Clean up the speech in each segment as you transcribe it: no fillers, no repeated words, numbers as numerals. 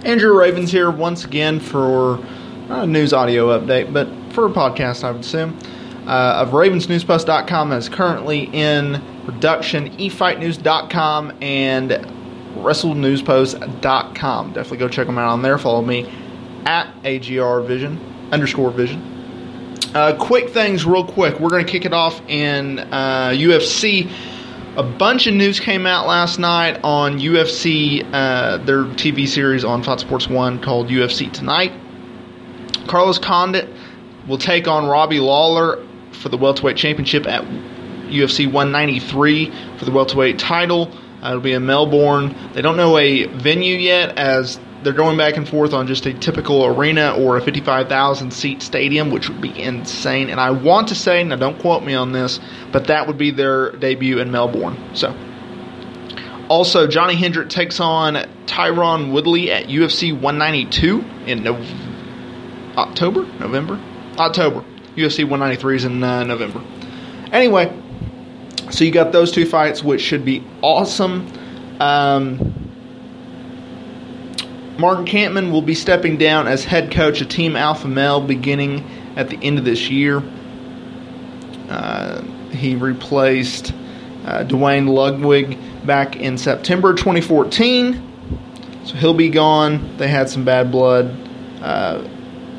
Andrew Ravens here once again for a news audio update, but for a podcast, I would assume, of RavensNewsPost.com that is currently in production, eFightNews.com, and WrestleNewsPost.com. Definitely go check them out on there. Follow me at AGRVision_Vision. Quick things real quick. We're going to kick it off in UFC. A bunch of news came out last night on UFC, their TV series on Fox Sports 1 called UFC Tonight. Carlos Condit will take on Robbie Lawler for the welterweight championship at UFC 193 for the welterweight title. It'll be in Melbourne. They don't know a venue yet, as they're going back and forth on just a typical arena or a 55,000 seat stadium, which would be insane. And I want to say, now don't quote me on this, but that would be their debut in Melbourne. So, also, Johnny Hendrick takes on Tyron Woodley at UFC 192 in October. UFC 193 is in November. Anyway, so you got those two fights, which should be awesome. Martin Kampmann will be stepping down as head coach of Team Alpha Male beginning at the end of this year. He replaced Dwayne Ludwig back in September 2014. So he'll be gone. They had some bad blood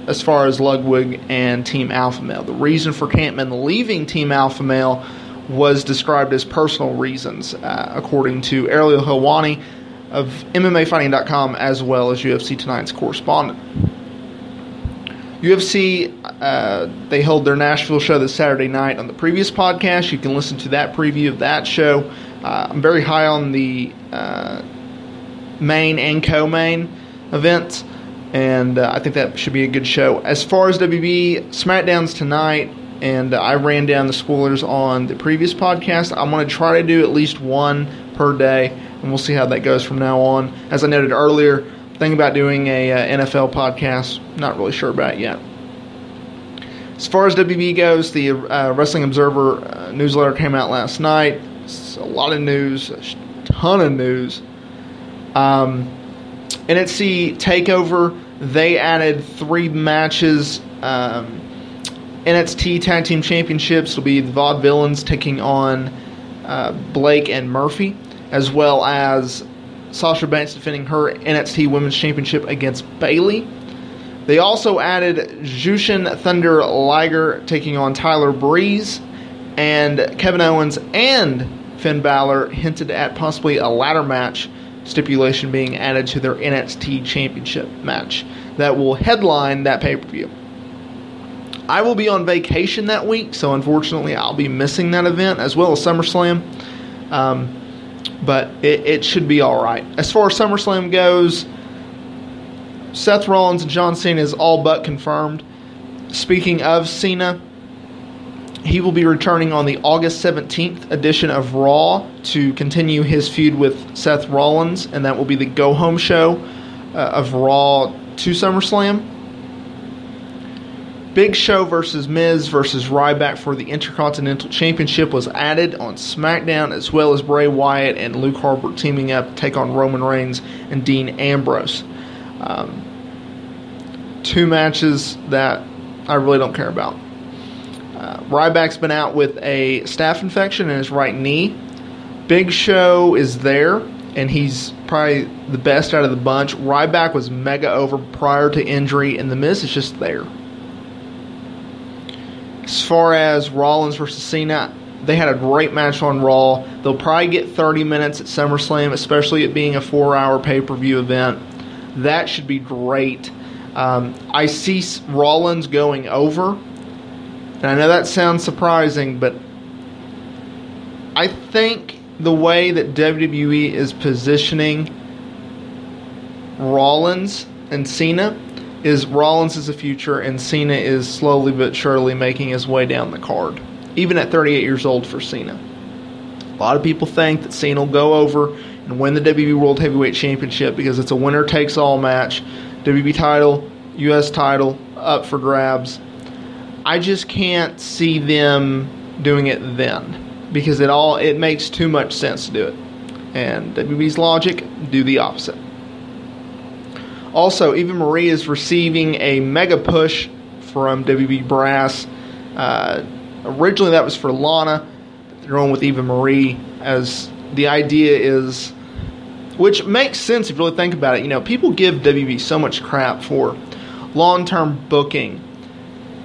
as far as Ludwig and Team Alpha Male. The reason for Kampmann leaving Team Alpha Male was described as personal reasons, according to Ariel Helwani of MMAfighting.com, as well as UFC Tonight's correspondent. UFC, they held their Nashville show this Saturday night on the previous podcast. You can listen to that preview of that show. I'm very high on the main and co-main events, and I think that should be a good show. As far as WB, SmackDown's tonight, and I ran down the spoilers on the previous podcast. I'm going to try to do at least one per day, and we'll see how that goes from now on. As I noted earlier, thinking about doing a NFL podcast, not really sure about it yet. As far as WB goes, the Wrestling Observer newsletter came out last night. It's a lot of news, a ton of news. NXT TakeOver, they added 3 matches. NXT Tag Team Championships will be the Vaudevillains taking on Blake and Murphy, as well as Sasha Banks defending her NXT Women's Championship against Bayley. They also added Jushin Thunder Liger taking on Tyler Breeze, and Kevin Owens and Finn Balor hinted at possibly a ladder match stipulation being added to their NXT Championship match that will headline that pay-per-view. I will be on vacation that week, so unfortunately I'll be missing that event, as well as SummerSlam. But it should be alright. As far as SummerSlam goes, Seth Rollins and John Cena is all but confirmed. Speaking of Cena, he will be returning on the August 17th edition of Raw to continue his feud with Seth Rollins, and that will be the go-home show of Raw to SummerSlam. Big Show versus Miz versus Ryback for the Intercontinental Championship was added on SmackDown, as well as Bray Wyatt and Luke Harper teaming up to take on Roman Reigns and Dean Ambrose. 2 matches that I really don't care about. Ryback's been out with a staph infection in his right knee. Big Show is there, and he's probably the best out of the bunch. Ryback was mega over prior to injury, and The Miz is just there. As far as Rollins versus Cena, they had a great match on Raw. They'll probably get 30 minutes at SummerSlam, especially it being a 4-hour pay-per-view event. That should be great. I see Rollins going over, and I know that sounds surprising, but I think the way that WWE is positioning Rollins and Cena is Rollins is the future, and Cena is slowly but surely making his way down the card, even at 38 years old for Cena. A lot of people think that Cena will go over and win the WWE World Heavyweight Championship because it's a winner-takes-all match. WWE title, U.S. title, up for grabs. I just can't see them doing it then, because it makes too much sense to do it. And WWE's logic, do the opposite. Also, Eva Marie is receiving a mega push from WB Brass. Originally, that was for Lana. They're going with Eva Marie, as the idea is, which makes sense if you really think about it. You know, people give WB so much crap for long-term booking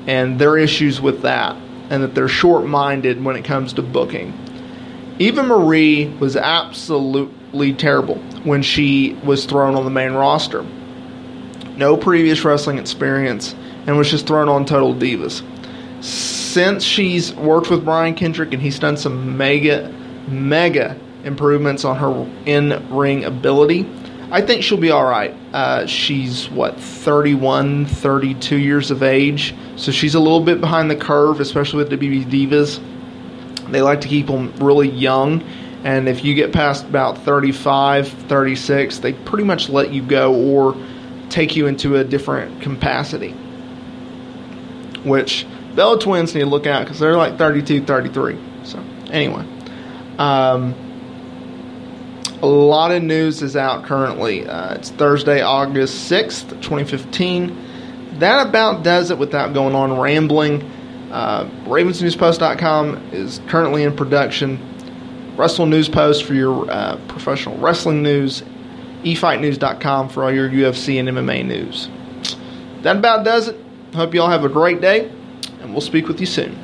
and their issues with that, and that they're short-minded when it comes to booking. Eva Marie was absolutely terrible when she was thrown on the main roster. No previous wrestling experience, and was just thrown on Total Divas. Since she's worked with Brian Kendrick and he's done some mega improvements on her in-ring ability, I think she'll be alright. She's, 31, 32 years of age, so she's a little bit behind the curve, especially with WB Divas. They like to keep them really young, and if you get past about 35, 36, they pretty much let you go or take you into a different capacity, which Bella Twins need to look out because they're like 32, 33. So, anyway. A lot of news is out currently. It's Thursday, August 6th, 2015. That about does it without going on rambling. RavensNewsPost.com is currently in production. Wrestle News Post for your professional wrestling news. eFightNews.com for all your UFC and MMA news. That about does it. Hope you all have a great day, and we'll speak with you soon.